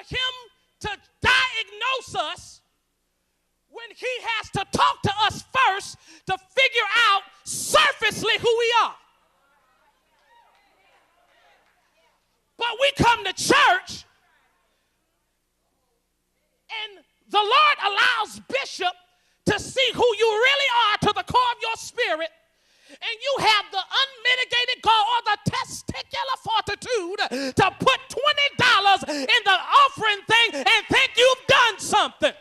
him to diagnose us when he has to talk to us first to figure out surfacely who we are. But we come to church and the Lord allows Bishop to see who you really are to the core of your spirit, and you have the unmitigated gall or the testicular fortitude to put $20 in the offering thing and think you've done something.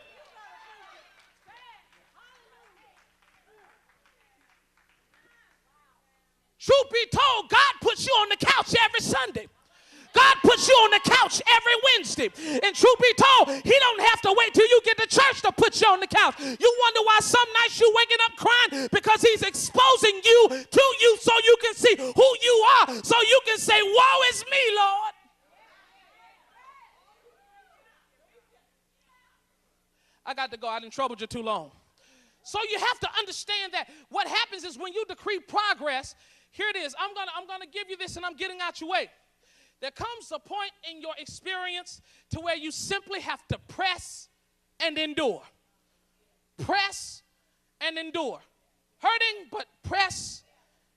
Truth be told, God puts you on the couch every Sunday. God puts you on the couch every Wednesday. And truth be told, he don't have to wait till you get to church to put you on the couch. You wonder why some nights you're waking up crying? Because he's exposing you to you so you can see who you are, so you can say, woe is me, Lord. I got to go. I done troubled you too long. So you have to understand that what happens is when you decree progress, here it is. I'm gonna give you this and I'm getting out your way. There comes a point in your experience to where you simply have to press and endure. Press and endure. Hurting, but press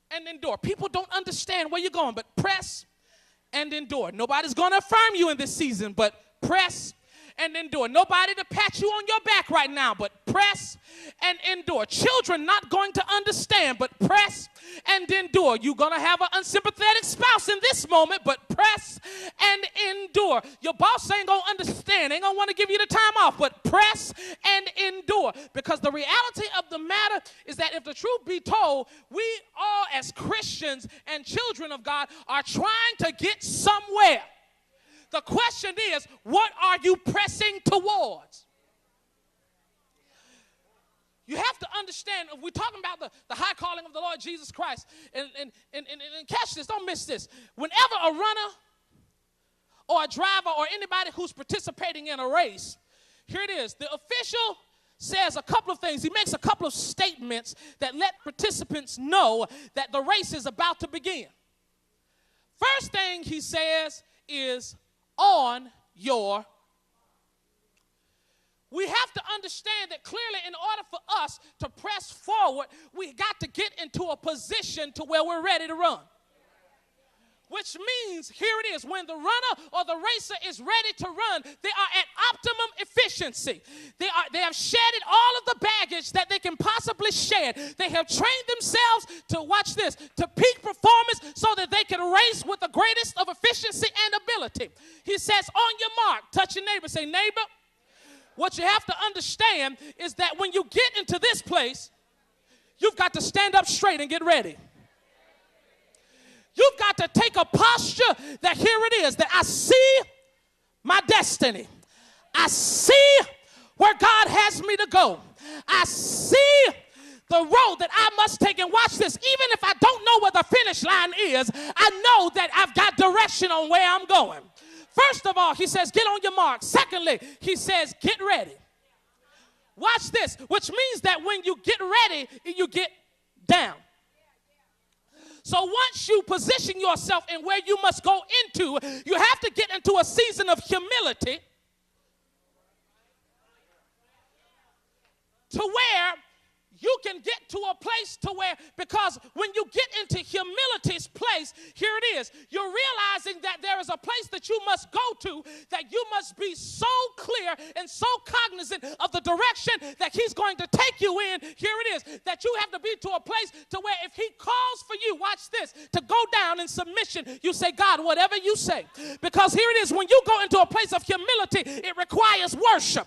and endure. People don't understand where you're going, but press and endure. Nobody's going to affirm you in this season, but press and endure. Nobody to pat you on your back right now, but press and endure. Children not going to understand, but press and endure. You're going to have an unsympathetic spouse in this moment, but press and endure. Your boss ain't going to understand, ain't going to want to give you the time off, but press and endure. Because the reality of the matter is that if the truth be told, we all as Christians and children of God are trying to get somewhere. The question is, what are you pressing towards? You have to understand, if we're talking about the high calling of the Lord Jesus Christ, and catch this, don't miss this. Whenever a runner or a driver or anybody who's participating in a race, here it is, the official says a couple of things. He makes a couple of statements that let participants know that the race is about to begin. First thing he says is, on your. We have to understand that clearly in order for us to press forward, we got to get into a position to where we're ready to run. Which means, here it is, when the runner or the racer is ready to run, they are at optimum efficiency. They have shedded all of the baggage that they can possibly shed. They have trained themselves to, watch this, to peak performance so that they can race with the greatest of efficiency and ability. He says, on your mark, touch your neighbor, say, neighbor, what you have to understand is that when you get into this place, you've got to stand up straight and get ready. You've got to take a posture that here it is, that I see my destiny. I see where God has me to go. I see the road that I must take. And watch this, even if I don't know where the finish line is, I know that I've got direction on where I'm going. First of all, he says, get on your mark. Secondly, he says, get ready. Watch this, which means that when you get ready, you get down. So once you position yourself in where you must go into, you have to get into a season of humility to where you can get to a place to where, because when you get into humility's place, here it is, you're realizing that there is a place that you must go to, that you must be so clear and so cognizant of the direction that he's going to take you in. Here it is, that you have to be to a place to where if he calls for you, watch this, to go down in submission, you say, God, whatever you say. Because here it is, when you go into a place of humility, it requires worship.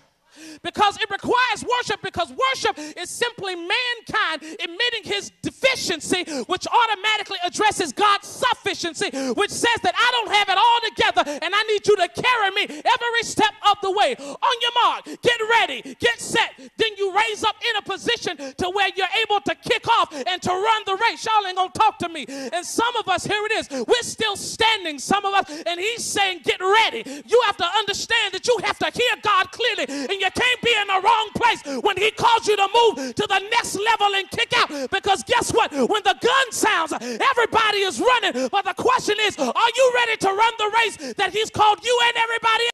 Because it requires worship, because worship is simply mankind admitting his deficiency, which automatically addresses God's sufficiency, which says that I don't have it all together and I need you to carry me every step of the way. On your mark, get ready, get set. Then you raise up in a position to where you're able to kick off and to run the race. Y'all ain't gonna talk to me. And some of us, here it is, we're still standing, some of us, and he's saying get ready. You have to understand that you have to hear God clearly, and you can't be in the wrong place when he calls you to move to the next level and kick out. Because guess what? When the gun sounds, everybody is running. But the question is, are you ready to run the race that he's called you and everybody else?